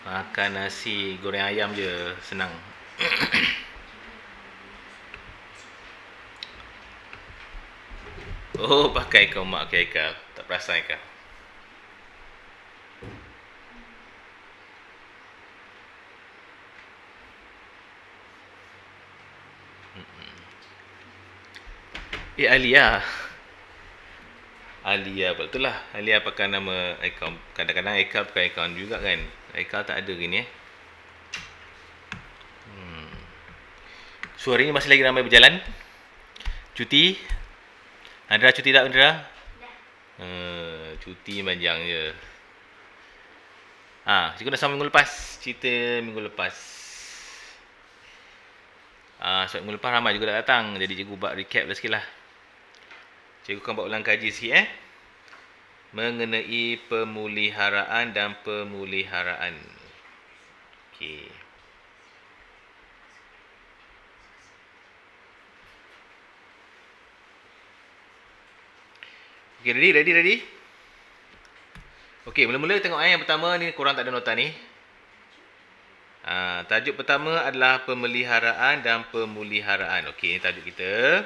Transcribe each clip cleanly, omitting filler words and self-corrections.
Makan nasi goreng ayam je, senang. Oh, pakai kau mak pakai kau. Tak perasan kau. Alia. Alia betul lah. Alia pakai nama akaun. Kadang-kadang Eka pakai akaun juga kan. Eka tak ada gini. So hari ni masih lagi ramai berjalan. Cuti. Andra cuti tak Andra? Cuti panjang je. Cikgu nak sama minggu lepas. Cerita minggu lepas. Sebab minggu lepas ramai juga dah datang. Jadi cikgu buat recap lah sikit lah. Cikgu akan buat ulang kaji sikit mengenai pemeliharaan dan pemeliharaan. Okey. Okey, ready? Okey, mula-mula tengok yang pertama ni, korang tak ada nota ni. Tajuk pertama adalah pemeliharaan dan pemuliharaan. Okey, ini tajuk kita.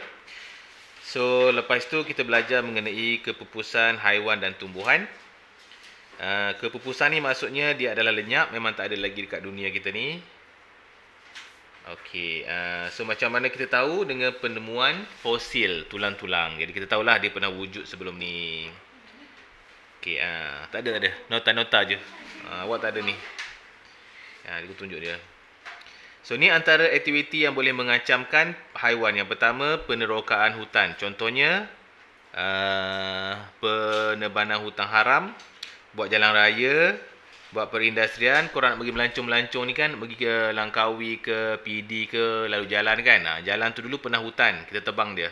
So, lepas tu kita belajar mengenai kepupusan haiwan dan tumbuhan. Kepupusan ni maksudnya dia adalah lenyap, memang tak ada lagi dekat dunia kita ni. Okey, so macam mana kita tahu dengan penemuan fosil tulang-tulang. Jadi kita tahulah dia pernah wujud sebelum ni. Okey, tak ada. Nota-nota je. Awak tak ada ni. Aku tunjuk dia. So ni antara aktiviti yang boleh mengancamkan haiwan. Yang pertama, penerokaan hutan. Contohnya penebangan hutan haram, buat jalan raya, buat perindustrian. Korang nak pergi melancong-melancong ni kan, pergi ke Langkawi ke PD ke, lalu jalan kan. Jalan tu dulu pernah hutan, kita tebang dia.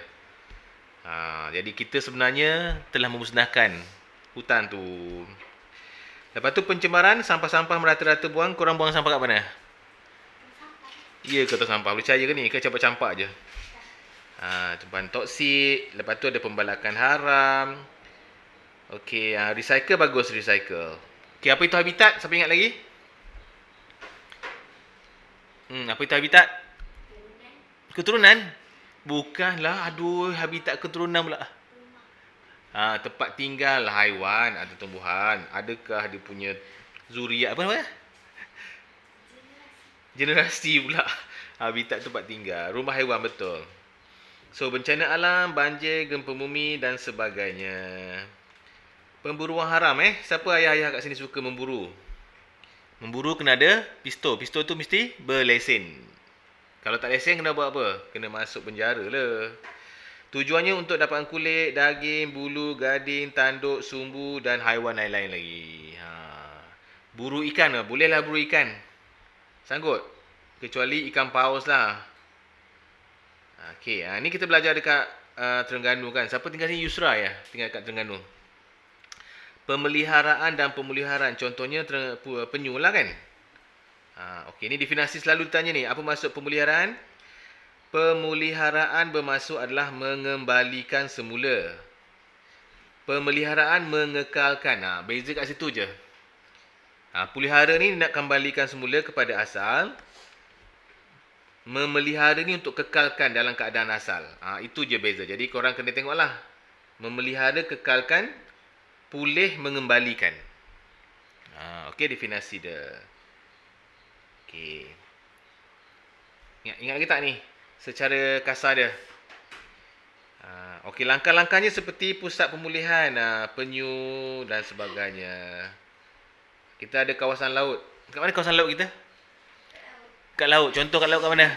Jadi kita sebenarnya telah memusnahkan hutan tu. Lepas tu pencemaran, sampah-sampah merata-rata buang. Korang buang sampah kat mana? Ya ke tak sampah? Boleh percaya ke ni? Ke campak-campak je? Bahan toksik. Lepas tu ada pembalakan haram. Okey, recycle bagus, recycle. Okey, apa itu habitat? Siapa ingat lagi? Apa itu habitat? Keturunan? Bukanlah. Aduh, habitat keturunan pula. Tempat tinggal haiwan atau tumbuhan. Adakah dia punya zuriat apa namanya? Generasi pula. Habitat tempat tinggal. Rumah haiwan betul. So, bencana alam, banjir, gempa bumi dan sebagainya. Pemburuan haram Siapa ayah-ayah kat sini suka memburu? Memburu kena ada pistol. Pistol tu mesti berlesen. Kalau tak lesen kena buat apa? Kena masuk penjara lah. Tujuannya untuk dapatkan kulit, daging, bulu, gading, tanduk, sumbu dan haiwan lain-lain lagi. Buru ikan lah. Bolehlah buru ikan. Sanggup? Kecuali ikan paus lah. Okey, ni kita belajar dekat Terengganu kan. Siapa tinggal sini? Yusra ya? Tinggal dekat Terengganu. Pemeliharaan dan pemuliharaan. Contohnya penyu lah kan. Okey, ni definisi selalu ditanya ni. Apa maksud pemeliharaan? Pemuliharaan bermaksud adalah mengembalikan semula. Pemeliharaan mengekalkan. Beza kat situ je. Pelihara ni nak kembalikan semula kepada asal. Memelihara ni untuk kekalkan dalam keadaan asal. Itu je beza. Jadi korang kena tengoklah. Memelihara, kekalkan, pulih, mengembalikan. Okey, definisi dia. Okey. Ingat lagi tak ni? Secara kasar dia. Okey, langkah-langkahnya seperti pusat pemulihan, penyu dan sebagainya. Kita ada kawasan laut. Kat mana kawasan laut kita? Kat laut. Contoh kat laut kat mana?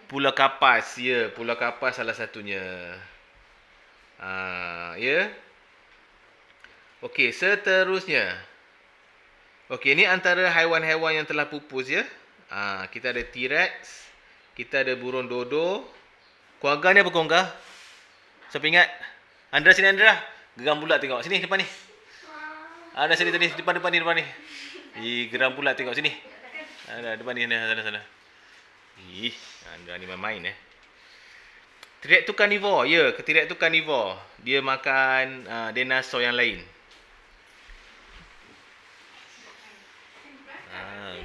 Pulau Kapas. Ya, Pulau Kapas salah satunya. Ya. Okey, seterusnya. Okey, ni antara haiwan-haiwan yang telah pupus ya. Kita ada T-Rex. Kita ada burung dodo. Kuaga ni apa kuaga? Siapa ingat? Andra sini Andra. Geram pula tengok. Sini depan ni. Ada sini tadi depan ni. Geram pula tengok sini. Ada depan ni sana. Andra ni main T-Rex tu carnivore. Ya, T-Rex tu carnivore. Dia makan dinosaur yang lain.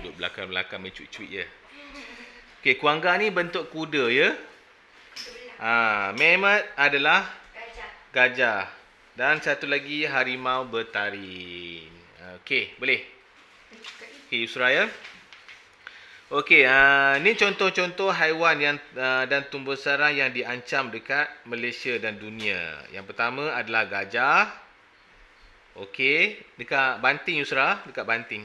Duduk belakang-belakang main cuit-cuit je. Okey, kuangga ni bentuk kuda ya. Mammoth adalah gajah. Dan satu lagi harimau bertaring. Okey, boleh. Okey, Yusra ya. Okey, ni contoh-contoh haiwan yang dan tumbuh sarang yang diancam dekat Malaysia dan dunia. Yang pertama adalah gajah. Okey, dekat Banting Yusra, dekat Banting.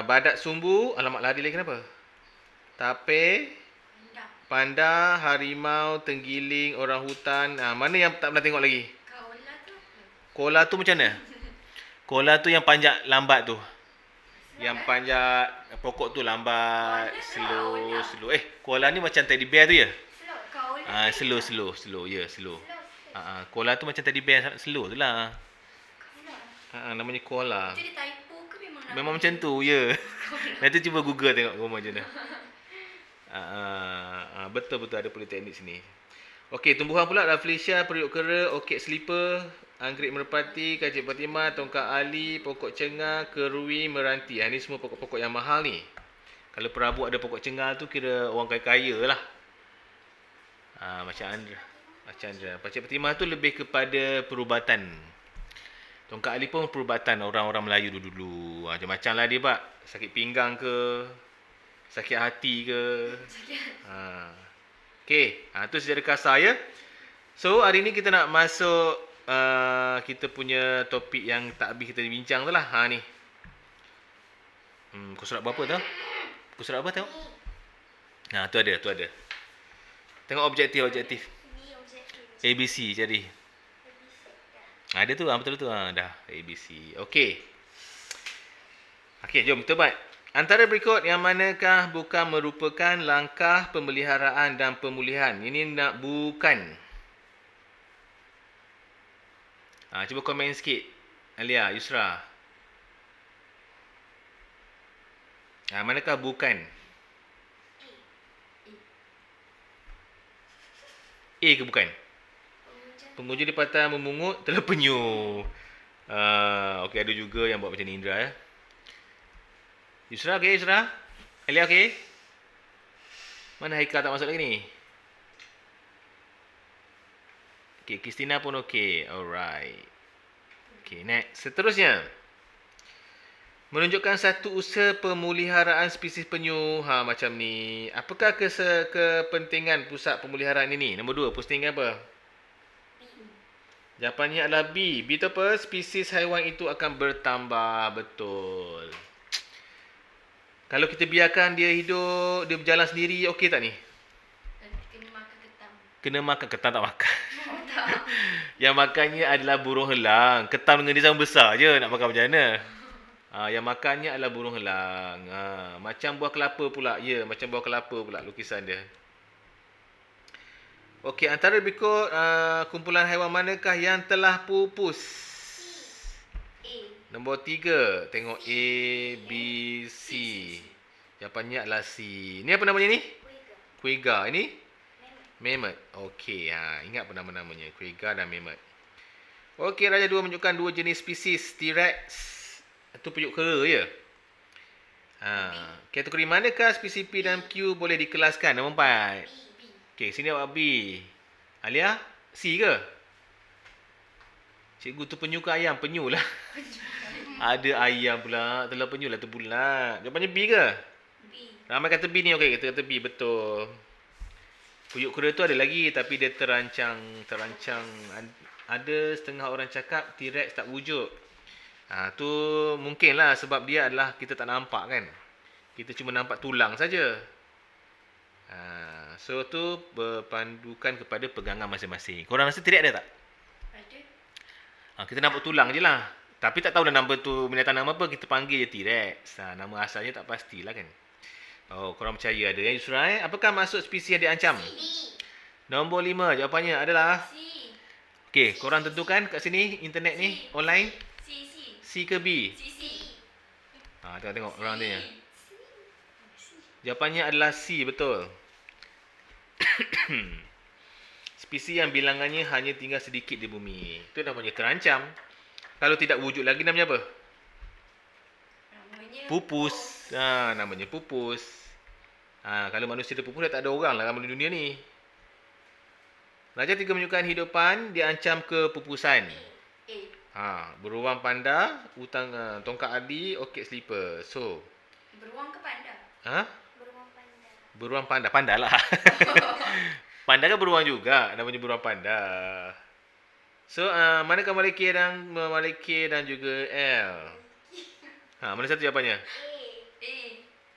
Badak sumbu, alamak lari lagi kenapa? Tapir, panda, harimau, tenggiling, orang hutan. Mana yang tak pernah tengok lagi? Koala tu macam mana? Koala tu yang panjat lambat tu. Yang panjat pokok tu lambat, slow. Koala ni macam teddy bear tu ya? Slow. Ya, slow. Koala tu macam teddy bear slow tu lah. Namanya koala. Itu dia typo ke Memang macam tu, ya. Nanti cuba Google tengok rumah macam mana. Betul-betul ada politeknik sini. Okey, tumbuhan pula Rafflesia, periuk kera, orchid slipper, anggrek merpati, kacik Fatimah, tongkat ali, pokok cengar, kerui, meranti. Ini semua pokok-pokok yang mahal ni. Kalau perabot ada pokok cengar tu kira orang kaya-kaya lah. Macam Andra. Kacik Fatimah tu lebih kepada perubatan. Tongkat ali pun perubatan orang-orang Melayu dulu-dulu. Macam-macam lah dia, Pak. Sakit pinggang ke, sakit hati ke. Okey, tu sejarah kasar ya. So, hari ni kita nak masuk kita punya topik yang tak habis kita bincang tu lah. Ni. Kau surat berapa tu? Kau surat apa tengok? Tu ada. Tengok objektif. ABC cari. Ada tu, betul tu. Dah, ABC. Okey, jom kita buat. Antara berikut yang manakah bukan merupakan langkah pemeliharaan dan pemulihan? Ini nak bukan. Cuba komen sikit. Alia, Yusra. Manakah bukan? A ke bukan? Penguja di patah memungut telah penyu. Okey, ada juga yang buat macam ni, Indra ya. Yusra okey, Yusra? Alia okey? Mana Haikal tak masuk lagi ni? Okey, Christina pun okey. Alright. Okey, next. Seterusnya. Menunjukkan satu usaha pemeliharaan spesies penyu. Macam ni. Apakah kepentingan pusat pemeliharaan ini? Nombor 2, postingan apa? Jawapannya adalah B. B tu apa? Spesies haiwan itu akan bertambah. Betul. Kalau kita biarkan dia hidup, dia berjalan sendiri, okey tak ni? Kena makan ketam. Kena makan. Ketam tak makan. Yang makannya adalah burung helang. Ketam dengan dia sama besar je. Nak makan macam mana? Yang makannya adalah burung helang. Macam buah kelapa pula. Ya, macam buah kelapa pula lukisan dia. Okey, antara berikut kumpulan haiwan manakah yang telah pupus? A. Nombor 3. Tengok A, B, C. Jawapannya adalah C. Ni apa namanya ni? Quagga. Ini? Mammoth. Okey, ingat apa nama-namanya? Quagga dan Mammoth. Okey, Raja 2 menunjukkan 2 jenis spesies T-Rex. Itu periuk kera ya? Kategori manakah spesies P dan Q boleh dikelaskan? Nombor 4. Okey, sini awak B. Alia? C ke? Cikgu tu penyu ke ayam? Penyu lah. Ada ayam pula. Telah penyu lah terbulat. Jawapannya B ke? B. Ramai kata B ni. Okey, kita kata B. Betul. Periuk kera tu ada lagi. Tapi dia terancang. Ada setengah orang cakap T-Rex tak wujud. Tu mungkin lah sebab dia adalah kita tak nampak kan. Kita cuma nampak tulang saja. So tu berpandukan kepada pegangan masing-masing. Korang rasa T-Rex ada tak? Ada. Kita nampak tulang je lah. Tapi tak tahu dah nama tu binatang nama apa. Kita panggil je T-Rex. Nama asalnya tak pastilah kan. Korang percaya ada ya Yusra? Apakah maksud spesies yang diancam? C. Nombor 5. Jawapannya adalah C. Okey, korang tentukan kat sini internet ni online. C ke B? C. Tengok orang tanya. Jawapannya adalah C, betul. Spesies yang bilangannya hanya tinggal sedikit di bumi. Itu namanya terancam. Kalau tidak wujud lagi namanya apa? Pupus. Namanya pupus. Kalau manusia dia pupus, dah tak ada orang lah di dunia ni. Raja 3 menunjukkan hidupan diancam kepupusan. Beruang panda, tongkat adi, orchid slipper. So, Beruang ke panda? Beruang panda. beruang panda. Panda lah. Panda kan beruang juga. Namanya beruang panda. So, manakah Maliki dan juga L? Mana satu jawapannya? A.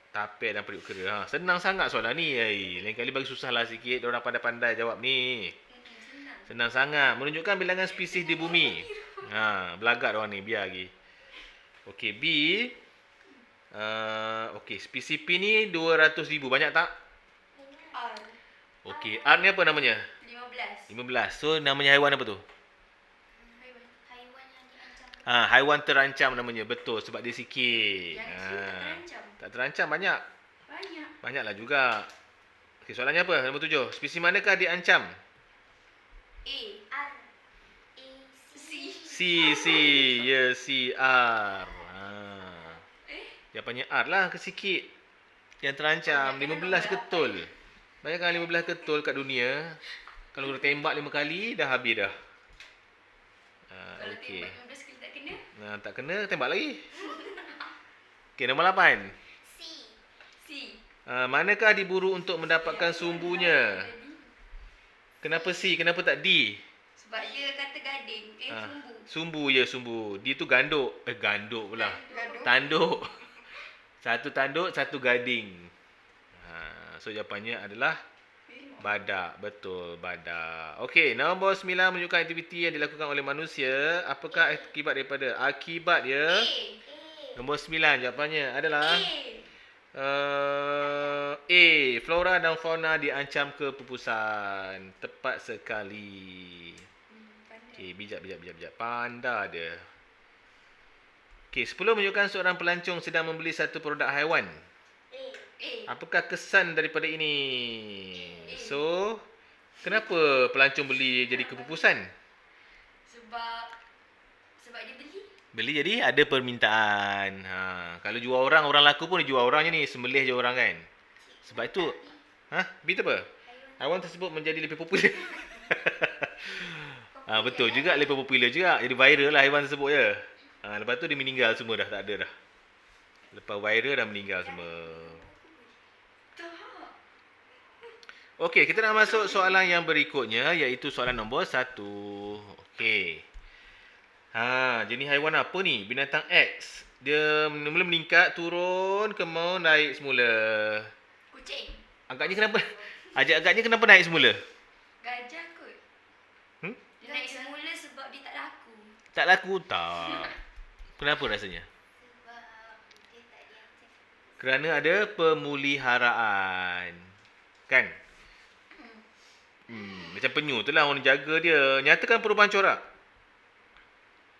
Tapir dan periuk kera. Senang sangat soalan ni. Lain kali bagi susah lah sikit. Diorang pandai-pandai jawab ni. Senang. Senang sangat. Menunjukkan bilangan spesies di bumi. Belagak diorang ni. Biar lagi. Okey, B. Okey, spesies P ni 200,000. Banyak tak? R. Okey, R ni apa namanya? 15. 15. So, namanya haiwan apa tu? Haiwan. Haiwan yang diancam. Haiwan terancam namanya. Betul, sebab dia sikit. Yang tu tak terancam. Tak terancam, banyak. Banyak. Banyaklah juga. Okey, soalannya apa? Nombor 7. Spesies manakah diancam? A. R. A. C. C. Ya, C. R. Jawapannya R lah, kesikit. Yang terancam. 15 ketul. Bayangkan 15 ketul kat dunia. Kalau kena tembak 5 kali, dah habis dah. Kalau Okey. tembak 15 kali tak kena. Tak kena, tembak lagi. Okey, nombor 8. C. C. Manakah diburu untuk mendapatkan sumbunya? Jadi, Kenapa C? Kenapa tak D? sebab dia kata gading. Sumbu. Sumbu, ya sumbu. D tu ganduk. Ganduk pula. Gaduh. Tanduk. Satu tanduk, satu gading. So jawapannya adalah badak. Betul, badak. Okey, nombor 9 menunjukkan aktiviti yang dilakukan oleh manusia. Apakah akibat daripada? Akibat dia. A. Nombor 9 jawapannya adalah A. Flora dan fauna diancam kepupusan. Tepat sekali. Okey, bijak. Panda dia. Okey, 10 menunjukkan seorang pelancong sedang membeli satu produk haiwan. A. Apakah kesan daripada ini? So, kenapa pelancong beli jadi kepupusan? Sebab dia beli. Beli jadi ada permintaan. Kalau jual orang laku pun dia jual orang je ni. Sembelih je orang kan. Sebab itu, B tu apa? Haiwan tersebut menjadi lebih popular. Betul juga, lebih popular juga. Jadi viral lah haiwan tersebut je. Lepas tu dia meninggal semua dah. Tak ada dah. Lepas viral dah meninggal semua. Tak. Okey, kita nak masuk soalan yang berikutnya, iaitu soalan nombor 1. Okey. Jenis haiwan apa ni? Binatang X. Dia mula meningkat, turun, kemudian naik semula. Kucing. Agaknya kenapa naik semula? Gajah kot. Dia naik semula sebab dia tak laku. Tak laku tak. Kenapa rasanya? Sebab dia tak diancam. Kerana ada pemeliharaan. Kan? Macam penyu tu lah orang jaga dia. Nyatakan perubahan corak.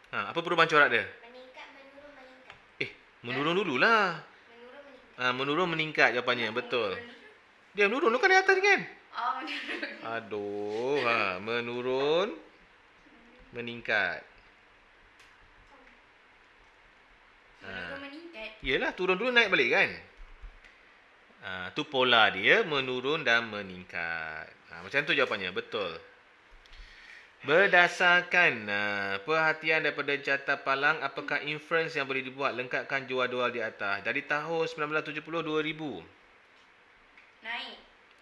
Apa perubahan corak dia? Meningkat, menurun, meningkat. Menurun dululah. Menurun, meningkat. Menurun meningkat jawapannya. Betul. Dia menurun tu kan di atas ni kan? Menurun. Aduh. Menurun. Meningkat. Menurun meningkat. Yelah, turun dulu naik balik kan? Tu pola dia, menurun dan meningkat. Macam tu jawapannya, betul. Berdasarkan perhatian daripada Jata Palang, apakah inference yang boleh dibuat? Lengkapkan jadual di atas. Dari tahun 1970-2000. Naik.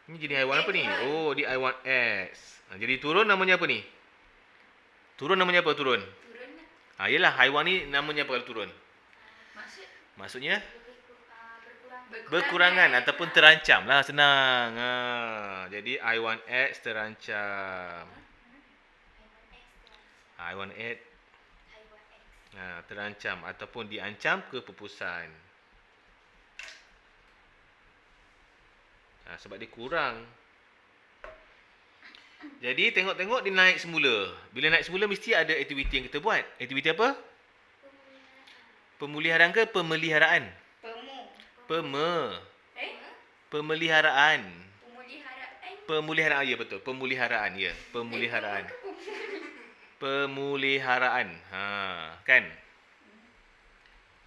Ini jenis haiwan apa ni? Oh, di haiwan X. Jadi turun namanya apa ni? Turun namanya apa turun? Turun lah. Yelah, haiwan ni namanya apa kalau turun? Maksudnya? Berkurangan ataupun terancam lah, senang. Jadi haiwan X terancam. Haiwan X terancam ataupun diancam kepupusan. Sebab dia kurang. Jadi tengok-tengok dia naik semula. Bila naik semula mesti ada aktiviti yang kita buat. Aktiviti apa? Pemuliharaan ke pemeliharaan? Pemeliharaan. Pemuliharaan. Pemuliharaan, ya betul. Pemeliharaan, ya. Pemuliharaan. Kan?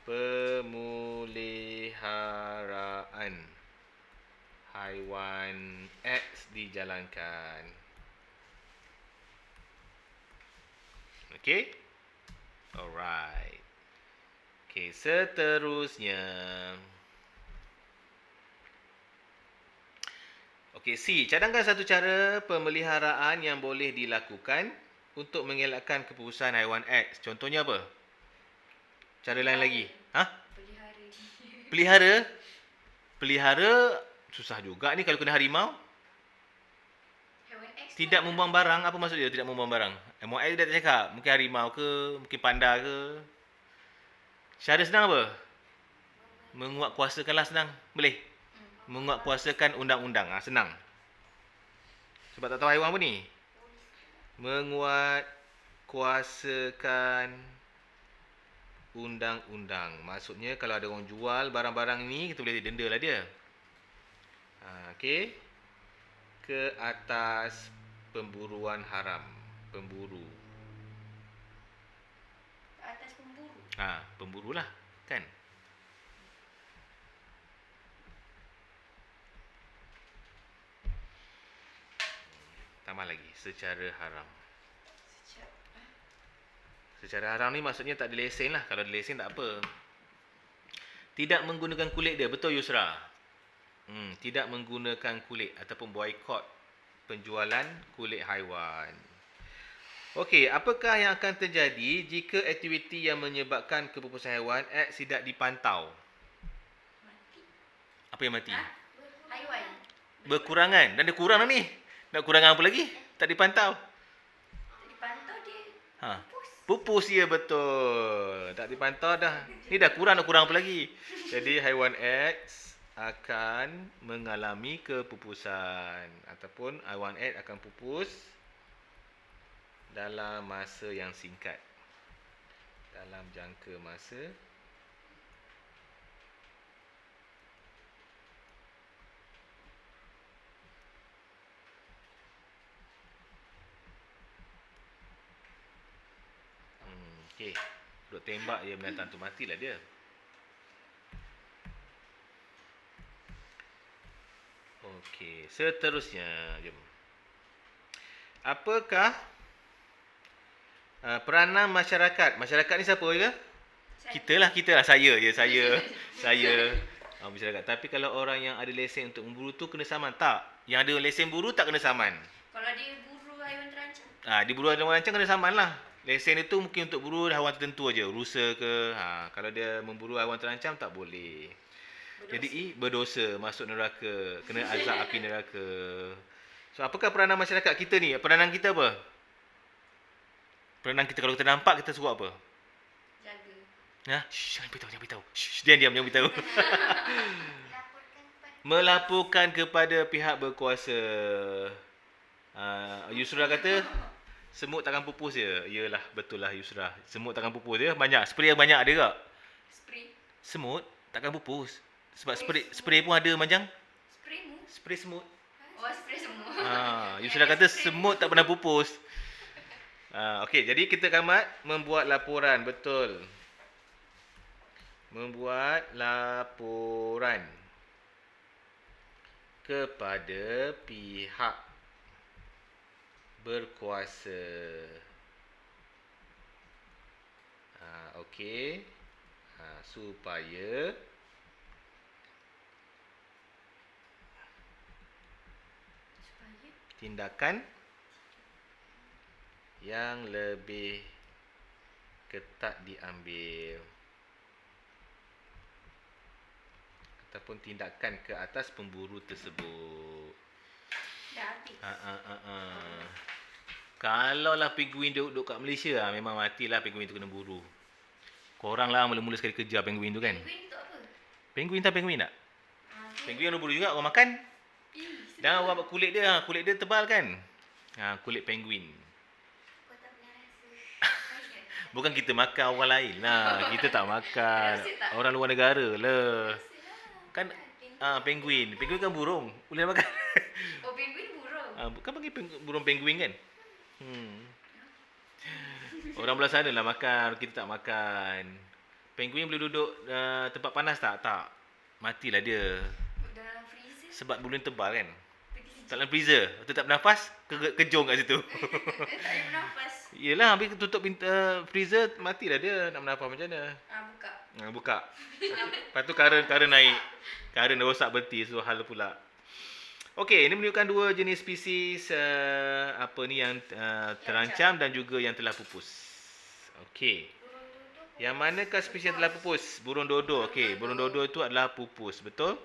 Pemuliharaan. dijalankan. Okey? Alright. Okey, seterusnya. Okey, C. Cadangkan satu cara pemeliharaan yang boleh dilakukan untuk mengelakkan kepupusan haiwan X. Contohnya apa? Cara lain lagi. Ha? Pelihara dia. Pelihara? Pelihara susah juga ni kalau kena harimau. Haiwan X Tidak pun membuang barang. Apa maksud dia tidak membuang barang? Haiwan X dah tak cakap. Mungkin harimau ke, mungkin panda ke. Cara senang apa? Menguatkuasakanlah senang. Boleh? Menguatkuasakan undang-undang. Senang. Sebab tak tahu haiwan apa ni? Menguatkuasakan undang-undang. Maksudnya kalau ada orang jual barang-barang ni, kita boleh denda lah dia. Okey. Ke atas pemburuan haram. Pemburu. ke atas pemburu. Pemburulah. Kan? Tambah lagi. Secara haram. Secara haram ni maksudnya tak ada lesen lah. Kalau ada lesen tak apa. Tidak menggunakan kulit dia. Betul Yusra? Tidak menggunakan kulit ataupun boikot penjualan kulit haiwan. Okey, apakah yang akan terjadi jika aktiviti yang menyebabkan kepupusan haiwan X tidak dipantau? Mati. Apa yang mati? Haiwan. Berkurangan. Dan dia kurang dah ni. Nak kurangan apa lagi? Tak dipantau. Dipantau dia. Pupus ya, betul. Tak dipantau dah. Ni dah kurang, nak kurang apa lagi? Jadi haiwan X akan mengalami kepupusan ataupun haiwan X akan pupus dalam masa yang singkat. Dalam jangka masa okey. Duk tembak je binatang tu, matilah dia. Okey, seterusnya jom. Apakah peranan masyarakat? Masyarakat ni siapa je? Kita lah. Saya. Masyarakat. Tapi kalau orang yang ada lesen untuk memburu tu kena saman tak? Yang ada lesen buru tak kena saman. Kalau dia buru haiwan terancam. Di buru haiwan terancam kena saman lah. Lesen itu mungkin untuk buru haiwan tertentu aja, rusa ke. Kalau dia memburu haiwan terancam tak boleh. Berdosa. Jadi berdosa, masuk neraka, kena azab api neraka. So apakah peranan masyarakat kita ni? Peranan kita apa? Peranan kita kalau kita nampak kita suruh apa? Jaga. Jangan beritahu. Diam, jangan beritahu. Melaporkan kepada pihak berkuasa. Yusra kata semut takkan pupus je. Iyalah, betul lah Yusra. Semut takkan pupus je. Banyak. Spray yang banyak ada tak? Spray. Semut takkan pupus. Sebab spray pun ada macam. Spray semut. Oh, spray semut. Yusra kata semut tak pernah pupus. Okey, jadi kita kamat membuat laporan. Betul. Membuat laporan kepada pihak berkuasa. Okey. Supaya tindakan yang lebih ketat diambil ataupun tindakan ke atas pemburu tersebut. Dah habis. Kalau lah penguin duduk kat Malaysia memang matilah penguin tu kena buru. Korang lah mula-mula sekali kejar penguin tu kan. Penguin tu apa? Penguin tak penguin tak? Okay. Penguin orang buru juga, orang makan. Dan orang buat kulit dia tebal kan. Kulit penguin. Kau tak pernah rasa. Bukan kita makan orang lain lah. Kita tak makan. Orang luar negara lah. Kan penguin. Penguin kan burung. Boleh makan. Oh, penguin burung. Bukan panggil burung penguin kan? Orang belah sana lah makan. Kita tak makan. Penguin boleh duduk tempat panas tak? Tak. Matilah dia. Dalam freezer. Sebab bulu tebal kan? Pergi dalam freezer. Tu tak bernafas, kejung kat situ. Tak boleh bernafas. Yelah, habis tutup freezer, matilah dia. Nak bernafas macam mana? Buka. Buka. Lepas tu karen naik. Karen dah rosak berhenti, so hal pula. Okey, ini menunjukkan dua jenis spesies yang terancam dan juga yang telah pupus. Okey. Yang manakah spesies yang telah pupus? Burung dodo. Okey, burung dodo itu adalah pupus, betul?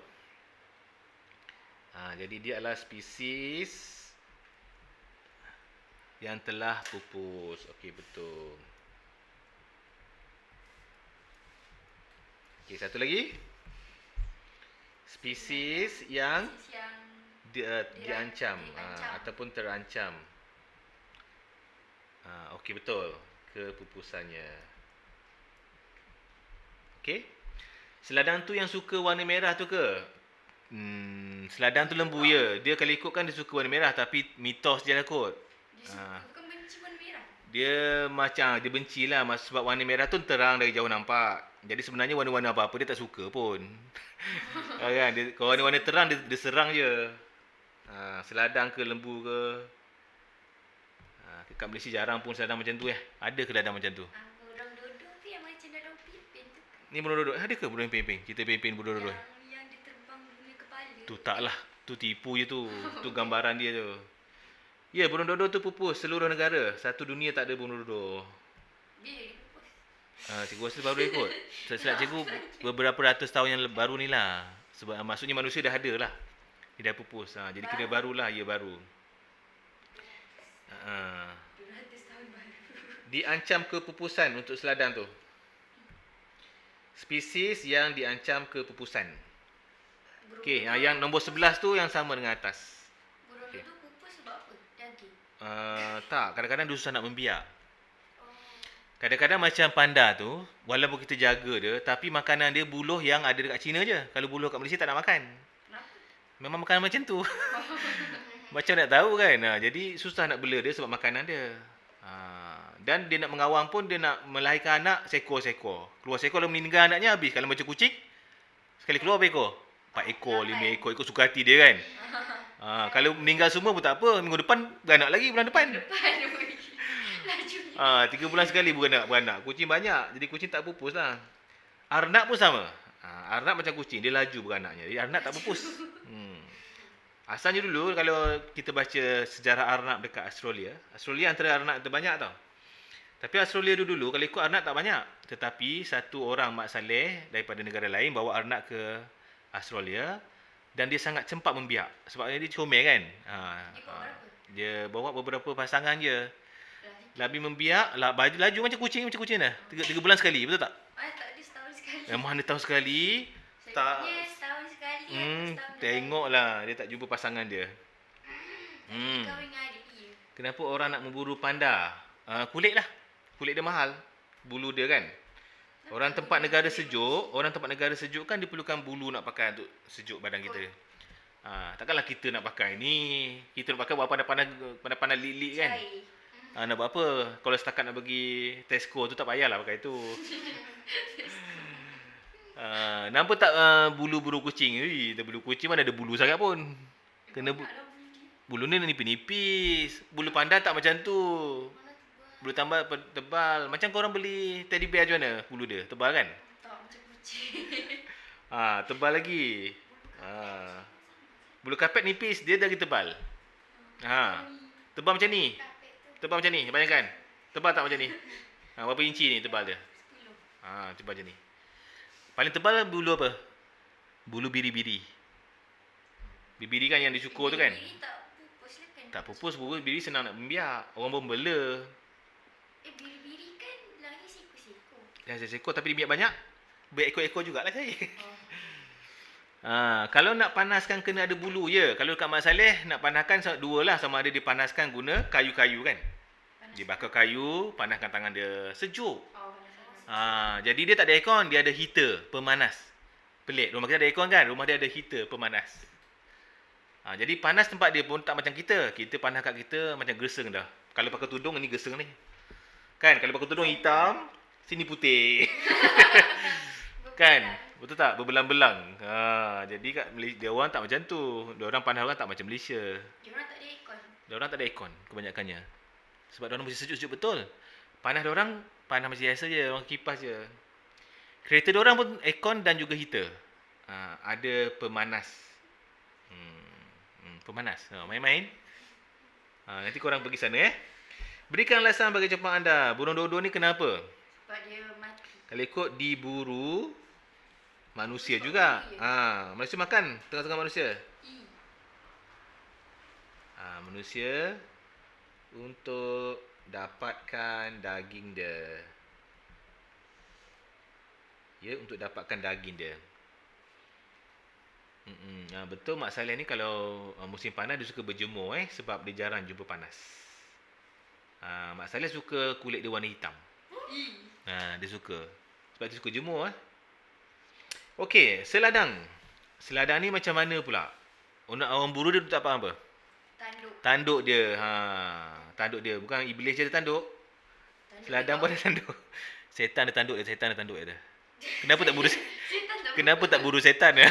Jadi dia adalah spesies yang telah pupus. Okey, betul. Okey, satu lagi. Spesies yang diancam ataupun terancam. Okey, betul. Kepupusannya. Okey. Seladang tu yang suka warna merah tu ke? Seladang tu lembu ya. Dia kalau ikutkan dia suka warna merah, tapi mitos je lah kot. Bukan benci warna merah. Dia macam dia bencilah sebab warna merah tu terang dari jauh nampak. Jadi sebenarnya warna-warna apa-apa dia tak suka pun. Kan dia, kalau warna-warna terang dia serang je. Seladang ke lembu ke. Kat Malaysia jarang pun seladang macam tu . Ada ke seladang macam tu? Burung dodo tu yang macam dalam pipin tu. Ni burung dodo. Ada ke burung pemping? Kita pemping burung dodo. Yang dia terbang dunia kepala. Tu taklah. Tu tipu je tu. Tu gambaran dia tu. Ya, burung dodo tu pupus seluruh negara. Satu dunia tak ada burung dodo. Dia jadi pupus. Cikgu rasa baru ikut. Silap cikgu beberapa ratus tahun yang baru ni lah. Sebab maksudnya manusia dah ada lah. Dia dah pupus. Jadi kira barulah, ia baru. 200 tahun baru. Diancam kepupusan untuk seladang tu. Spesies yang diancam kepupusan. Okey, yang nombor 11 tu yang sama dengan atas. Burung dodo pupus sebab apa? Daging. Tak, kadang-kadang dia susah nak membiak. Kadang-kadang macam panda tu, walaupun kita jaga dia, tapi makanan dia buluh yang ada dekat China je. Kalau buluh kat Malaysia tak nak makan. Kenapa? Memang makanan macam tu. Macam nak tahu kan. Jadi susah nak bela dia sebab makanan dia. Dan dia nak mengawang pun, dia nak melahirkan anak seekor-seekor. Keluar seekor, kalau meninggal anaknya habis. Kalau macam kucing, sekali keluar berapa ekor? 4 ekor, 5 ekor. Ikut suka hati dia kan. Kalau meninggal semua pun tak apa. Minggu depan beranak lagi, bulan depan. Laju. 3 bulan sekali beranak. Kucing banyak. Jadi kucing tak pupus lah. Arnab pun sama. Arnab macam kucing. Dia laju beranaknya. Jadi arnab tak pupus. Asalnya dulu kalau kita baca sejarah arnab dekat Australia. Australia antara arnab terbanyak tau. Tapi Australia dulu kalau ikut arnab tak banyak. Tetapi satu orang mak saleh daripada negara lain bawa arnab ke Australia. Dan dia sangat cepat membiak. Sebab dia comel kan. Dia bawa beberapa pasangan je. Lebih membiak, laju macam kucing dah. 3 bulan sekali, betul tak? Tak ada setahun sekali. Mana tahun sekali? Selalunya setahun sekali. Tengoklah dia tak jumpa pasangan dia. Kahwin dengan adik dia. Kenapa orang nak memburu panda? Kulit lah. Kulit dia mahal. Bulu dia kan. Orang tempat negara sejuk kan dia perlukan bulu nak pakai untuk sejuk badan kita. Takkanlah kita nak pakai ni. Kita nak pakai buat pandai-pandai lik-lik kan. Nak buat apa? Kalau setakat nak pergi Tesco tu tak payahlah pakai tu. Nampak tak bulu-bulu kucing? Bulu kucing mana ada bulu sangat pun. Kena bulu ni nipis-nipis. Bulu panda tak macam tu. Bulu tambah tebal. Macam korang beli teddy bear macam mana? Bulu dia tebal kan? Tak macam kucing. Tebal lagi. Bulu kapet nipis, dia lagi tebal. Tebal macam ni. Tebal macam ni, bayangkan. Tebal tak macam ni? Berapa inci ni tebal dia? 10. Tebal macam ni. Paling tebal bulu apa? Bulu biri-biri. Biri kan yang dicukur tu kan? Biri tak pupus lah kan? Tak pupus, biri senang nak membiak. Orang pun bela. Biri-biri kan lahir seekor-seekor. Yang seekor tapi dia biak banyak. Berekor-ekor jugalah saya. Kalau nak panaskan kena ada bulu je. Kalau kat Mak Saleh nak panaskan dua lah. Sama ada dipanaskan guna kayu-kayu kan. Dia bakar kayu, panaskan tangan dia. Sejuk. Jadi dia tak ada aircon, dia ada heater pemanas. Pelik. Rumah kita ada aircon kan? Rumah dia ada heater pemanas. Jadi panas tempat dia pun tak macam kita. Kita panas kat kita macam geseng dah. Kalau pakai tudung ni geseng ni. Kan? Kalau pakai tudung hitam, sini putih. Kan? Betul tak? Berbelang-belang. Jadi kat Malaysia, dia orang tak macam tu. Dia orang panas orang tak macam Malaysia. Diorang tak ada aircon. Dia orang tak ada aircon kebanyakannya. Sebab dia orang mesti sejuk-sejuk betul. Panas dia orang panas macam biasa je, orang kipas je. Kereta dia orang pun aircon dan juga heater. Ada pemanas. Pemanas. Main-main. Nanti korang pergi sana Berikan alasan bagi jawapan anda. Burung dodo ni kenapa? Sebab dia mati. Kalau ikut diburu manusia juga. Manusia makan tengah-tengah manusia. Manusia untuk dapatkan daging dia. Ya, untuk dapatkan daging dia. Betul Mak Saleh ni kalau musim panas dia suka berjemur sebab dia jarang jumpa panas. Mak Saleh suka kulit dia warna hitam. Dia suka. Sebab dia suka jemur Okey, seladang. Seladang ni macam mana pula? Orang buru dia tak faham apa? Tanduk dia. Tanduk dia. Bukan iblis je ada tanduk. Seladang pun ada tanduk. Setan ada tanduk dia. Setan ada tanduk dia. Kenapa tak buru Kenapa tak buru setan ya?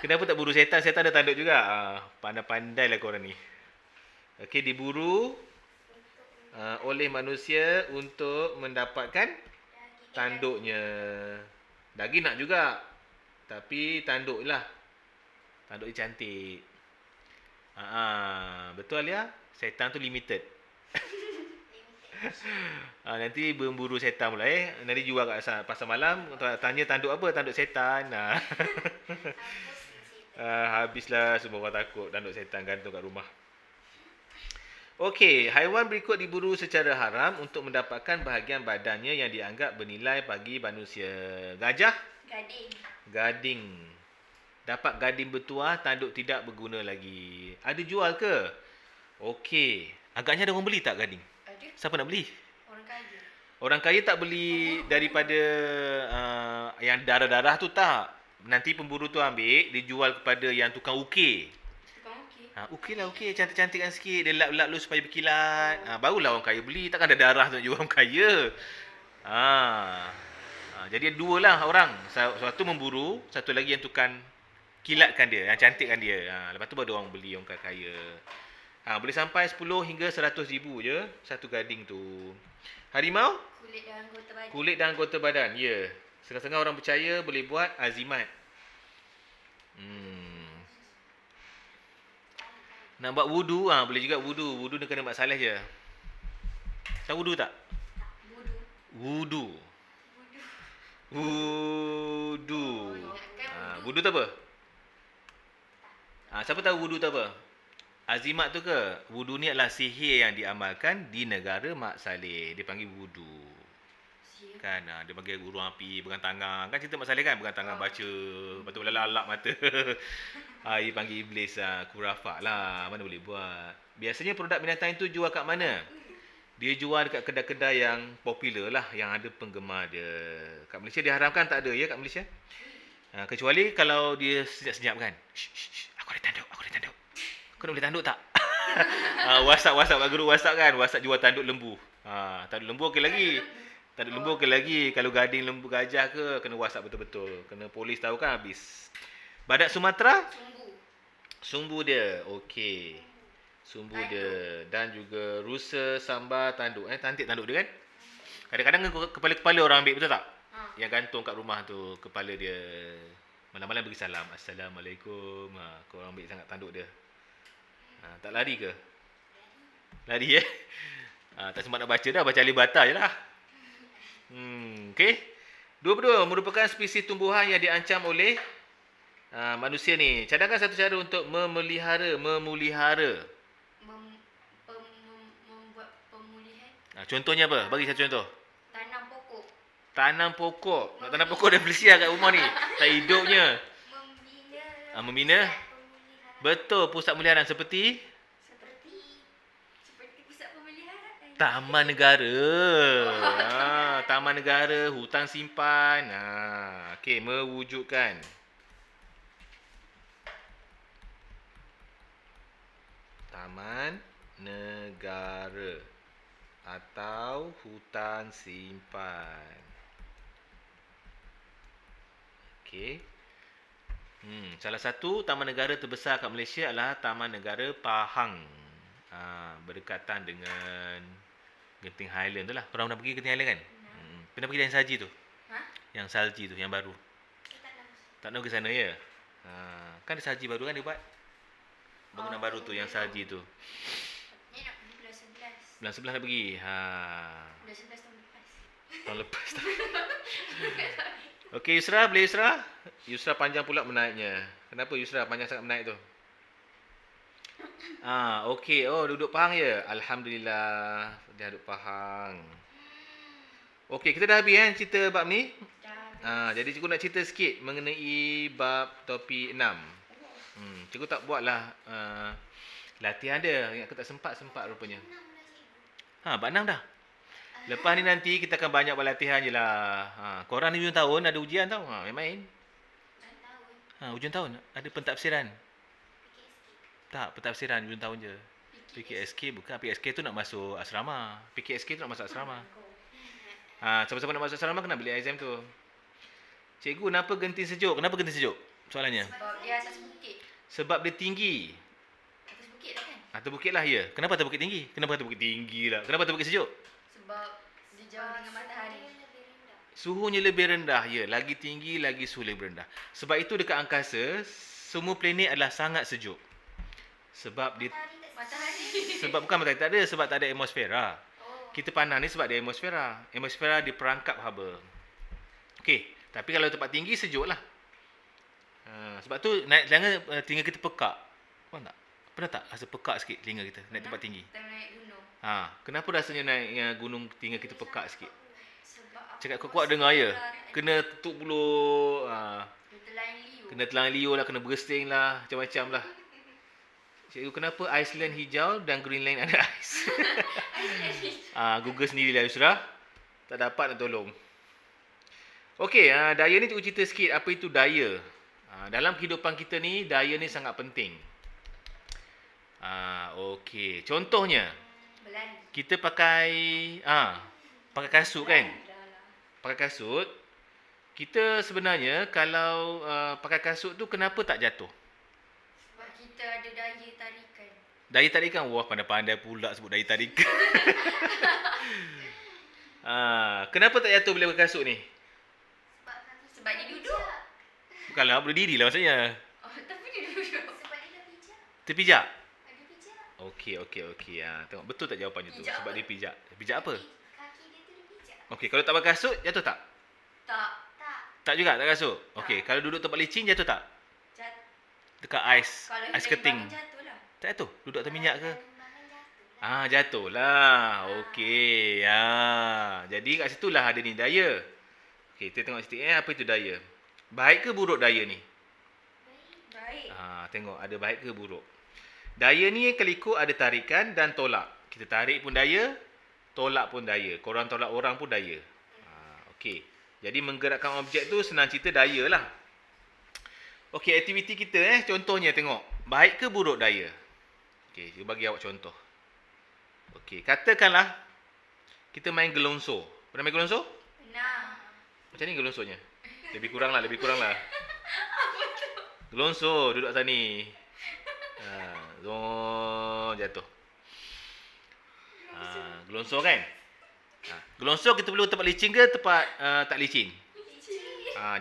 Kenapa tak buru setan? Setan ada tanduk juga. Pandai-pandailah korang ni. Okey, diburu oleh manusia untuk mendapatkan tanduknya. Daging nak juga. Tapi tanduk lah. Tanduk dia cantik. Betul Alia? Setan tu limited. Nanti berburu setan pula Nanti jual kat pasar malam. Tanya tanduk apa? Tanduk setan. Habislah semua orang takut tanduk setan gantung kat rumah. Okey, haiwan berikut diburu secara haram untuk mendapatkan bahagian badannya yang dianggap bernilai bagi manusia. Gajah? Gading. Dapat gading bertuah, tanduk tidak berguna lagi. Ada jual ke? Okey. Agaknya ada orang beli tak gading? Ada. Siapa nak beli? Orang kaya. Orang kaya tak beli daripada yang darah-darah tu tak. Nanti pemburu tu ambil, dia jual kepada yang tukang ukir. Ukir lah, ukir. Cantik-cantikkan sikit. Dia lap-lap dulu supaya berkilat. Barulah orang kaya beli. Takkan ada darah tu nak jual orang kaya. Jadi dua lah orang. Satu memburu, satu lagi yang tukang kilatkan dia, yang cantikkan dia. Lepas tu baru orang beli, orang kaya. Boleh sampai 10 hingga 100 ribu je satu gading tu. Harimau? Kulit dan anggota badan. Ya. Setengah-setengah orang percaya boleh buat azimat. Nak buat wudu, boleh juga wudu. Wudu dia kena Mak Saleh je. Tahu wudu tak? Wudu. Wudu tu apa? Siapa tahu wudu tu apa? Azimat tu ke? Wudu ni adalah sihir yang diamalkan di negara Mak Saleh. Dia panggil wudu. Kan, dia panggil guru api, pegang tangan. Kan cerita Mak Saleh kan? Pegang tangan baca. Lepas tu lalap mata. Dia panggil iblis kurafat lah. Mana boleh buat. Biasanya produk binatang itu jual kat mana? Dia jual dekat kedai-kedai yang popular lah. Yang ada penggemar dia. Kat Malaysia diharamkan tak ada ya kat Malaysia? Kecuali kalau dia senyap-senyap kan. Shh, aku ada tanduk. Kau nak boleh tanduk tak? WhatsApp guru WhatsApp kan. WhatsApp jual tanduk lembu. Tanduk lembu okey lagi. Tanduk lembu okey lagi. Kalau gading lembu gajah ke, kena WhatsApp betul-betul. Kena polis tahu kan habis. Badak Sumatera? Sumbu dia. Okey. Sumbu dia. Dan juga rusa, sambar, tanduk. Cantik tanduk dia kan? Kadang-kadang kepala-kepala orang ambil, betul tak? Yang gantung kat rumah tu, kepala dia. Malam-malam bagi salam. Assalamualaikum. Kau orang ambil sangat tanduk dia. Tak lari ke? Lari tak sempat nak baca dah. Baca alif bata je lah. Okey. 22 merupakan spesies tumbuhan yang diancam oleh manusia ni. Cadangkan satu cara untuk memulihara. Membuat pemulihan. Contohnya apa? Bagi satu contoh. Tanam pokok. Nak tanam pokok dah bersia kat rumah ni. Tak hidupnya. Membina. Betul, pusat pemeliharaan seperti pusat pemeliharaan. Taman negara. Taman negara, hutan simpan. Okey, mewujudkan. Taman negara atau hutan simpan. Okey. Salah satu taman negara terbesar kat Malaysia adalah Taman Negara Pahang. Berdekatan dengan Genting Highland tu lah. Korang pernah pergi Genting Highland kan? Pernah pergi yang Salji tu? Ha? Yang Salji tu, yang baru. Tak nak ke sana ya? Kan ada Salji baru kan dia buat? Bangunan baru tu, yang Salji tu. Ni nak pergi bulan 11. Bulan 11 nak pergi. Bulan 11 tahun lepas. Tahun lepas tak. Okey Yusra, boleh Yusra? Yusra panjang pula menaiknya. Kenapa Yusra panjang sangat menaik tu? Okey. Oh, duduk Pahang ya? Alhamdulillah. Dia duduk Pahang. Okey, kita dah habis cerita bab ni. Jadi cikgu nak cerita sikit mengenai bab topik 6. Cikgu tak buatlah latihan dia. Ingat aku tak sempat rupanya. Bab 6 dah. Lepas ni nanti kita akan banyak buat latihan je lah. Korang ni hujung tahun ada ujian tau. Main-main. Hujung tahun ada pentafsiran. Tak, pentafsiran hujung tahun je. PKSK bukan. PKSK tu nak masuk asrama. PKSK tu nak masuk asrama. Siapa-siapa nak masuk asrama kena beli exam tu. Cikgu, kenapa Genting sejuk? Kenapa Genting sejuk? Soalannya. Sebab dia atas bukit. Sebab dia tinggi. Atas bukit lah kan? Atas bukit lah ya. Kenapa atas bukit tinggi? Kenapa atas bukit tinggi lah? Kenapa atas bukit sejuk? Sebab dia jauh dengan matahari. Suhunya lebih rendah. Ya, lagi tinggi, lagi suhu lebih rendah. Sebab itu dekat angkasa, semua planet adalah sangat sejuk. Sebab dia... Matahari. Sebab bukan matahari tak ada. Sebab tak ada atmosfera. Kita panas ni sebab ada atmosfera. Atmosfera dia perangkap haba. Okey. Tapi kalau tempat tinggi sejuk lah. Sebab tu naik telinga kita pekak. Faham tak? Pernah tak rasa pekak sikit telinga kita naik tempat tinggi? Kita naik gunung. Kenapa rasanya naik gunung telinga kita pekak sikit? Sebab Cakap kuat-kuat dengar ya. Kena tutup mulut. Terlain liu. Kena telan liur lah, kena bersting lah, macam-macam lah. Cikgu, kenapa Iceland hijau dan Greenland ada ais? Google sendirilah Yusra. Tak dapat nak tolong. Okey, daya ni cikgu cerita sikit apa itu daya. Dalam kehidupan kita ni, daya ni sangat penting. Okey, contohnya Berlari. kita pakai kasut kan? Pakai kasut. Kita sebenarnya kalau pakai kasut tu kenapa tak jatuh? Sebab kita ada daya tarikan. Daya tarikan. Wah, pandai-pandai pula sebut daya tarikan. Kenapa tak jatuh bila pakai kasut ni? Sebab dia duduk. Bukanlah, berdiri lah maksudnya. Tapi dia duduk. Sebab dia dah pijak. Terpijak? Ada pijak. Okey. Tengok, betul tak jawapannya tu? Pijak Sebab apa? dia pijak. Pijak apa? Kaki dia tu dah pijak. Okey, kalau tak pakai kasut, jatuh tak? Tak. Tak juga, tak kasut? Okey, kalau duduk tempat licin, jatuh tak? Jatuh. Dekat ais Kalau ais hilang keting. bangun jatuh lah. Tak jatuh? Duduk atas minyak ke? Lembangan jatuh lah. Jatuh lah. Okey. Jadi kat situlah ada ni daya. Okey, kita tengok sikit apa itu daya. Baik ke buruk daya ni? Baik. Tengok ada baik ke buruk. Daya ni kalau ikut ada tarikan dan tolak. Kita tarik pun daya, tolak pun daya. Korang tolak orang pun daya. Okey. Jadi menggerakkan objek tu senang cerita daya lah. Okey, aktiviti kita contohnya tengok. Baik ke buruk daya? Okey, saya bagi awak contoh. Okey, katakanlah kita main gelonsor. Pernah main gelonsor? Nah. Macam ni gelonsornya? Lebih kurang lah. Gelonsor duduk atas ni. Jatuh. Gelonsor kan? Gelonsor kita perlu tempat licin ke tempat tak licin?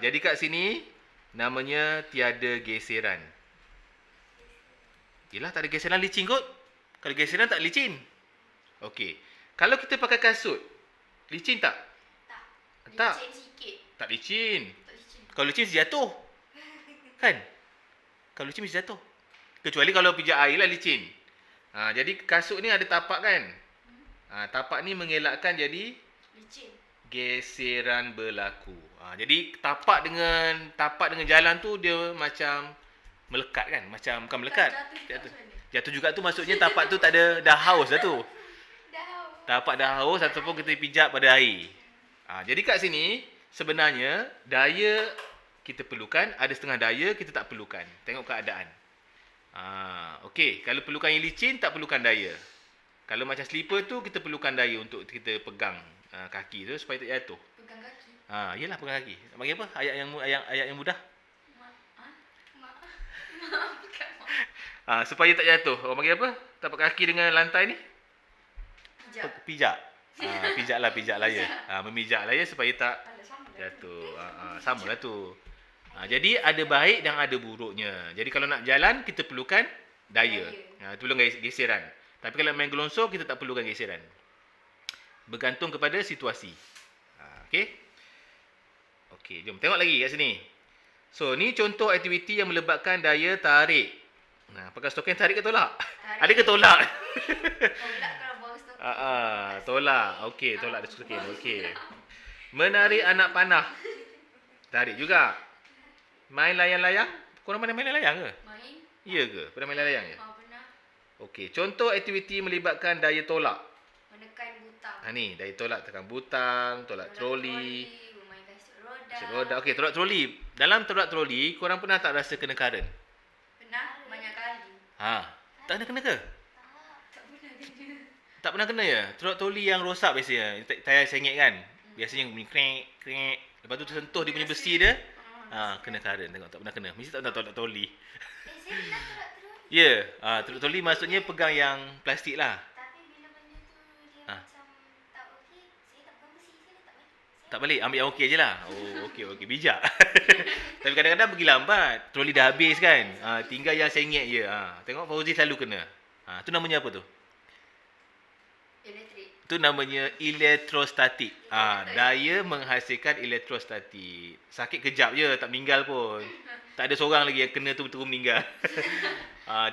Jadi kat sini namanya tiada geseran. Yelah, tak ada geseran, licin kot. Kalau geseran tak licin. Okey. Kalau kita pakai kasut, licin tak? Tak. Licin sikit. Tak licin. Tak licin. Kalau licin mesti jatuh. Kan? Kalau licin mesti jatuh. Kecuali kalau pijak air lah licin. Jadi kasut ni ada tapak kan? Tapak ni mengelakkan jadi Licin. geseran berlaku. Jadi tapak dengan jalan tu dia macam melekat kan? Macam bukan melekat. Jatuh juga tu maksudnya tapak tu tak ada, dah haus dah tu. Tapak dah haus ataupun kita pijak pada air. Jadi kat sini sebenarnya daya kita perlukan, ada setengah daya kita tak perlukan. Tengok keadaan. Okey, kalau perlukan yang licin tak perlukan daya. Kalau macam slipper tu kita perlukan daya untuk kita pegang kaki tu supaya tak jatuh. Pegang kaki. Iyalah pegang kaki. Nak bagi apa? Ayat yang mudah. Bukan mak. Supaya tak jatuh. Orang panggil apa? Tapak kaki dengan lantai ni? Pijak. Pijak. Pijak lah ya. Memijak lah ya supaya tak Alah, sama dah. jatuh. Samalah tu. Jadi ada baik dan ada buruknya. Jadi kalau nak jalan kita perlukan daya. Perlukan geseran. Tapi kalau main gelongsor kita tak perlukan geseran. Bergantung kepada situasi. Okey, jom tengok lagi kat sini. So, ni contoh aktiviti yang melibatkan daya tarik. Pakai stoking tarik ke tolak? Tarik. Ada ke tolak? Tolak kalau bawa stok. Tolak. Okey, tolak dari stoking. Okey. Menarik anak panah. Tarik juga. Main layang-layang. Korang pernah main layang ke? Main. Ya ke? Pernah main layang ke? Pernah. Okey, contoh aktiviti melibatkan daya tolak. Menekan butang. Ni, daya tolak tekan butang, tolak troli. Bermain kasut roda. Kasut roda. Okey, tolak troli. Dalam tolak troli, korang pernah tak rasa kena current? Pernah banyak kali. Tak kena ke? Tak pernah kena. Tak pernah kena ya? Tolak troli yang rosak biasanya. Tayar sengit kan? Biasanya bunyi krek, krek. Lepas tu tersentuh dia punya besi dia. Kena current. Tengok, tak pernah kena. Mesti tak pernah tolak troli. Saya pernah tolak terus. Ya, tolak troli maksudnya pegang yang plastik lah. Tapi bila benda tu dia macam tak okey, saya tak pegang besi, saya letak balik. Tak balik, ambil yang okey je lah. Okey. Bijak. Tapi kadang-kadang pergi lambat. Troli dah habis kan. Tinggal yang sengit je. Tengok Fauzi selalu kena. Tu namanya apa tu? Elektrik. Tu namanya elektrostatik. Daya menghasilkan elektrostatik. Sakit kejap je, tak meninggal pun. Tak ada seorang lagi yang kena tu betul meninggal.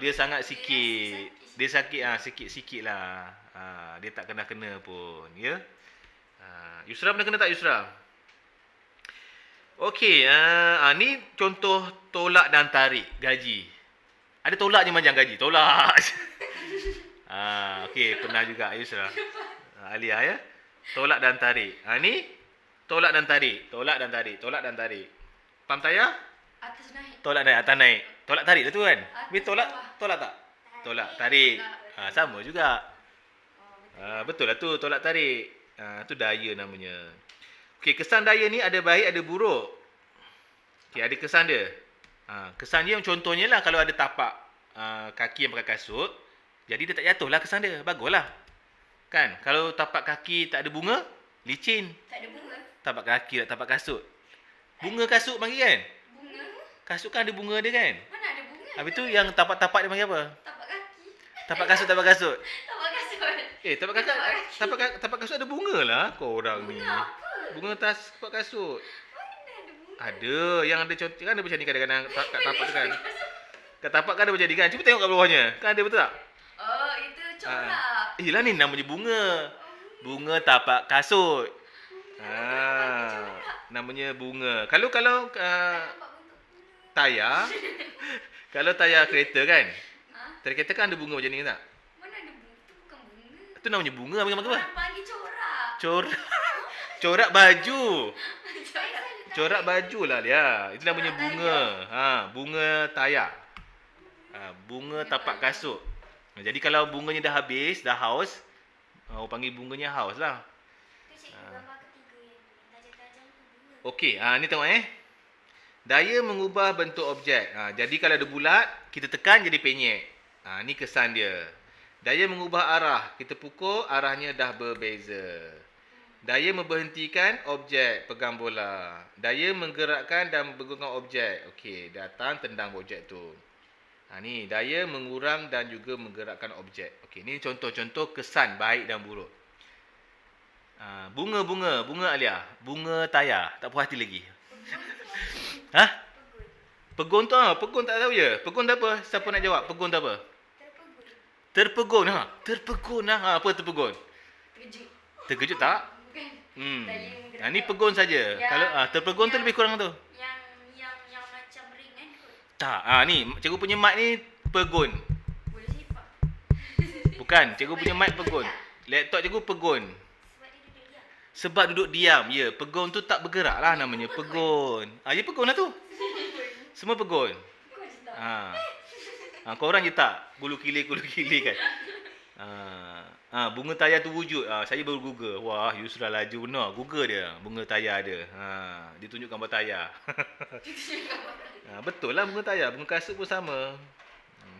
Dia sangat sikit. Dia sakit sikit-sikit lah. Dia tak kena-kena pun, ya. Yusra pernah kena tak Yusra? Okey, ni contoh tolak dan tarik gaji. Ada tolak je macam gaji, tolak. Okey, pernah juga Yusra. Alia ya. Tolak dan tarik. Ni tolak dan tarik, tolak dan tarik, tolak dan tarik. Pam tayar? Atas naik. Tolak naik, atas naik. Tolak tarik lah tu kan? Habis Atas tolak, bawah. tolak tak? Tolak, tarik. Sama juga. Betul. Betul lah tu, tolak tarik. Tu daya namanya. Okey, kesan daya ni ada baik, ada buruk. Okey, ada kesan dia. Kesan dia yang contohnya lah kalau ada tapak kaki yang pakai kasut, jadi dia tak jatuh lah kesan dia. Baguslah. Kan? Kalau tapak kaki tak ada bunga, licin. Tak ada bunga. Tapak kaki tak tapak kasut. Bunga kasut panggil kan? Bunga? Kasut kan ada bunga dia kan? Mana ada bunga? Habis tu yang tapak-tapak dia panggil apa? Tapak kaki. Tapak kasut, tapak kasut. Tapak kasut. Tapak kasut ada bunga lah korang ni. Bunga apa? Bunga tas tapak kasut. Mana ada bunga? Ada yang ada contoh kan ada macam ni kadang-kadang kat tapak tu kan. Kat tapak kan ada macam ni kan. Cuba tengok kat bawahnya. Kan ada betul tak? Oh, itu corak. Lah ni namanya bunga. Bunga tapak kasut. Namanya bunga. Kalau Nampak bentuk bunga. tayar kalau tayar kereta kan. Ha? Tayar kereta kan ada bunga macam ni tak? Mana ada bunga? Itu bukan bunga. Itu namanya bunga apa? Orang panggil corak. Corak baju. Corak. Corak baju lah dia. Itu namanya Corak bunga. Bunga tayar. Bunga tapak kasut. Jadi kalau bunganya dah habis, dah haus, orang panggil bunganya haus lah. Tu cikgu gambar ketiga yang tajam-tajam tu bunga. Okey, ni tengok Daya mengubah bentuk objek. Jadi kalau ada bulat, kita tekan jadi penyek. Ni kesan dia. Daya mengubah arah. Kita pukul, arahnya dah berbeza. Daya memberhentikan objek, pegang bola. Daya menggerakkan dan bergerak objek. Okey, datang tendang objek tu. Ni daya mengurang dan juga menggerakkan objek. Okey, ni contoh-contoh kesan baik dan buruk. Bunga Alia. Bunga tayar. Tak puas hati lagi. Pegun tu pegun tak tahu je. Pegun tu apa? Siapa nak jawab? Pegun tu apa? Terpegun. Terpegun. Apa terpegun? Terkejut. Terkejut tak? Bukan. Daya menggerakkan. Ni pegun saja. Kalau terpegun tu lebih kurang tu. Yang macam ringan kot. Tak. Ni cikgu punya mic ni pegun. Boleh sepak. Bukan, cikgu punya mic pegun. Laptop cikgu pegun. Sebab dia duduk diam. Sebab duduk diam. Ya, pegun tu tak bergerak lah namanya. Pegun. Ya pegun lah tu. Semua pegun. Kau je tak. Korang je tak. Gulu kili kan. Bunga tayar tu wujud. Saya baru Google. Wah, Yusra laju benar. Google dia. Bunga tayar ada. Dia tunjuk gambar tayar. Betul lah bunga tayar. Bunga kasut pun sama.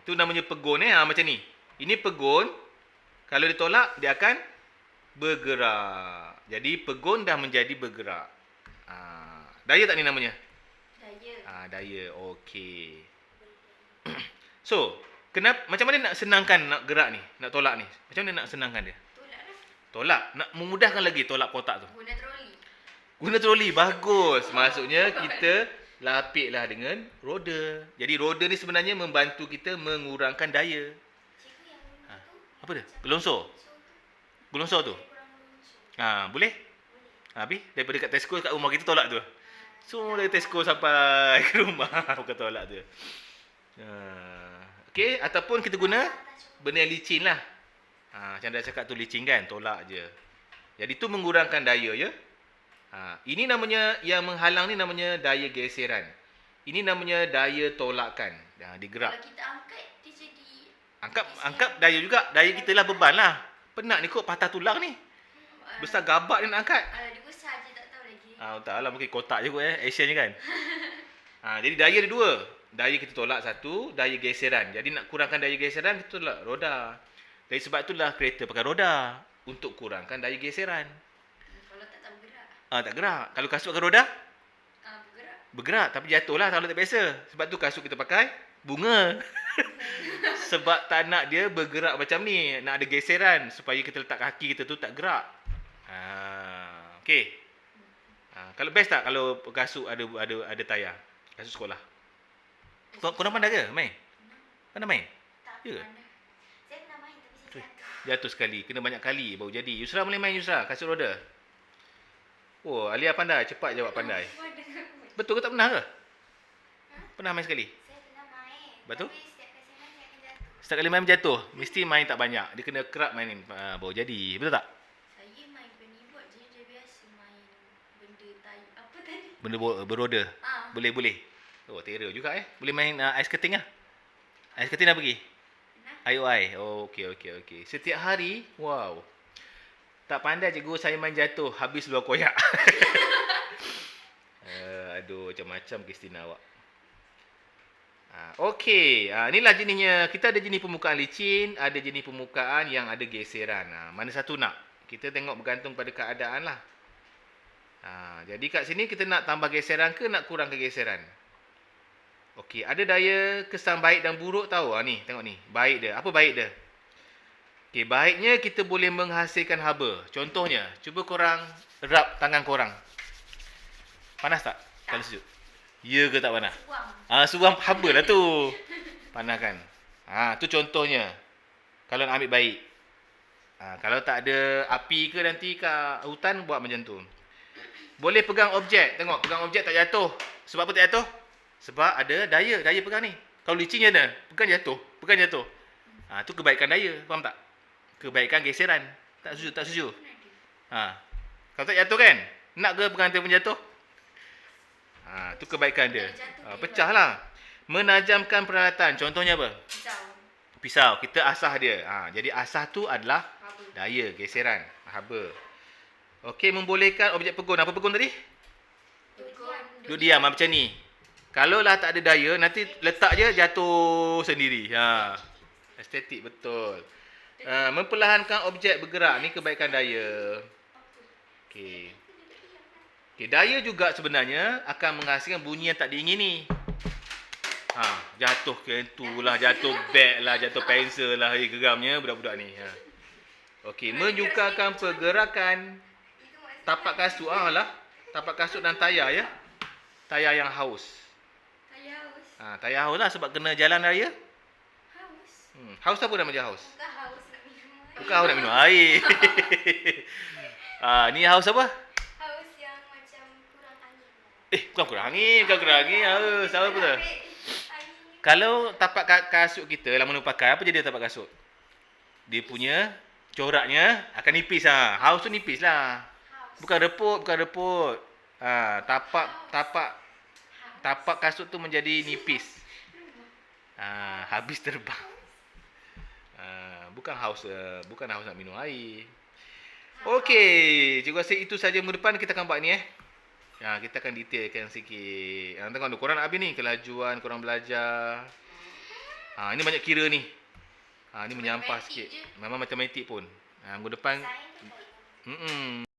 Tu namanya pegon macam ni. Ini pegon. Kalau ditolak, dia akan bergerak. Jadi pegon dah menjadi bergerak. Daya tak ni namanya? Daya. Daya. Okey. So, macam mana nak senangkan nak gerak ni? Nak tolak ni? Macam mana nak senangkan dia? Tolak lah. Tolak. Nak memudahkan lagi tolak kotak tu. Guna troli. Guna troli. Bagus. Maksudnya kita lapiklah dengan roda. Jadi roda ni sebenarnya membantu kita mengurangkan daya. Cikgu yang guna tu Apa dia? Gelongsor. Gelongsor tu. kurang lucu. Boleh? Boleh. Habis daripada kat Tesco kat rumah kita tolak tu. So dari Tesco sampai ke rumah bukan tolak tu. Okey, ataupun kita guna benda yang licin lah. Macam dah cakap tu licin kan, tolak je. Jadi tu mengurangkan daya ya. Ini namanya yang menghalang ni namanya daya geseran. Ini namanya daya tolakan. Digerak. Kalau kita angkat, dia jadi... Angkat daya juga. Daya kita lah beban lah. Penat ni kot patah tulang ni. Besar gabak ni nak angkat. Alah, dia besar je, tak tahu lagi. Tak lah mungkin kotak je kot Asian je kan. Jadi daya ada dua. Daya kita tolak satu, daya geseran. Jadi nak kurangkan daya geseran, kita tolak roda. Dari sebab itulah kereta pakai roda. Untuk kurangkan daya geseran. Kalau tak bergerak. Tak gerak. Kalau kasut pakai roda, Bergerak. bergerak. Tapi jatuh lah kalau tak biasa. Sebab tu kasut kita pakai bunga. Sebab tak nak dia bergerak macam ni. Nak ada geseran. Supaya kita letak kaki kita tu tak gerak. Okey. Kalau best tak kalau kasut ada tayar? Kasut sekolah. Korang pandai ke main? Pandai main? Tak Ya ke? pandai. Saya pernah main tapi saya jatuh. Jatuh sekali. Kena banyak kali baru jadi. Yusra boleh main Yusra? Kasut roda? Oh, Alia pandai. Cepat jawab pandai. Betul ke tak pernah ke? Pernah main sekali? Saya pernah main. Betul? Tapi setiap kali saya main, saya akan jatuh. Setiap kali main jatuh. Mesti main tak banyak. Dia kena kerap mainin. Baru jadi. Betul tak? Saya main penibot je, dia biasa main benda tayu. Apa tadi? Benda beroda. Boleh. Boleh. Oh, terror juga Boleh main ais keting lah. Ais keting dah pergi? IOI. Oh, okey. Setiap hari, wow. Tak pandai cikgu saya main jatuh. Habis luar koyak. Aduh, macam-macam Kristina awak. Okey. Inilah jenisnya. Kita ada jenis permukaan licin. Ada jenis permukaan yang ada geseran. Mana satu nak? Kita tengok bergantung pada keadaan lah. Jadi kat sini kita nak tambah geseran ke nak kurangkan geseran? Okey, ada daya kesan baik dan buruk tahu. Ni, tengok ni. Baik dia. Apa baik dia? Okey, baiknya kita boleh menghasilkan haba. Contohnya, cuba korang rap tangan korang. Panas tak? Kalau sejuk. Ya ke tak panas? Suam haba lah tu. Panas kan? Tu contohnya. Kalau nak ambil baik. Kalau tak ada api ke nanti kat hutan, buat macam tu. Boleh pegang objek. Tengok, pegang objek tak jatuh. Sebab apa tak jatuh? Sebab ada daya pegang ni. Kalau licin je ada, pegang jatuh. Tu kebaikan daya, faham tak? Kebaikan geseran. Tak setuju? Kalau tak jatuh kan? Nak ke pegang telefon jatuh? Tu kebaikan dia. Pecah lah. Menajamkan peralatan. Contohnya apa? Pisau. Kita asah dia. Jadi asah tu adalah daya, geseran, haba. Okey, membolehkan objek pegun. Apa pegun tadi? Duduk diam macam ni. Kalau lah tak ada daya, nanti letak je jatuh sendiri. Estetik betul. Memperlahankan objek bergerak. Ni kebaikan daya. Okey. Daya juga sebenarnya akan menghasilkan bunyi yang tak diingini. Jatuh kereta lah, jatuh beg lah, jatuh pensel lah. Geramnya budak-budak ni. Okey, menyukarkan pergerakan. Tapak kasut tapak kasut dan tayar ya. Tayar yang haus. Tayar haus lah sebab kena jalan raya. Haus apa nama dia haus? Bukan haus nak minum air. Ni haus apa? Haus yang macam kurang angin. Bukan kurang angin. Haus apa tu? Kalau tapak kasut kita lama pakai, apa jadi tapak kasut? Dia punya coraknya akan nipis lah. Haus tu nipis lah. Bukan reput. Tapak kasut tu menjadi nipis. Habis terbang. bukan haus nak minum air. Okey, cikgu rasa itu saja minggu depan kita akan buat ni kita akan detailkan sikit. Tengok tu korang nak habis ni kelajuan korang belajar. Ini banyak kira ni. Ni menyampah sikit. Memang matematik pun. Minggu depan Sains tu kau ingat.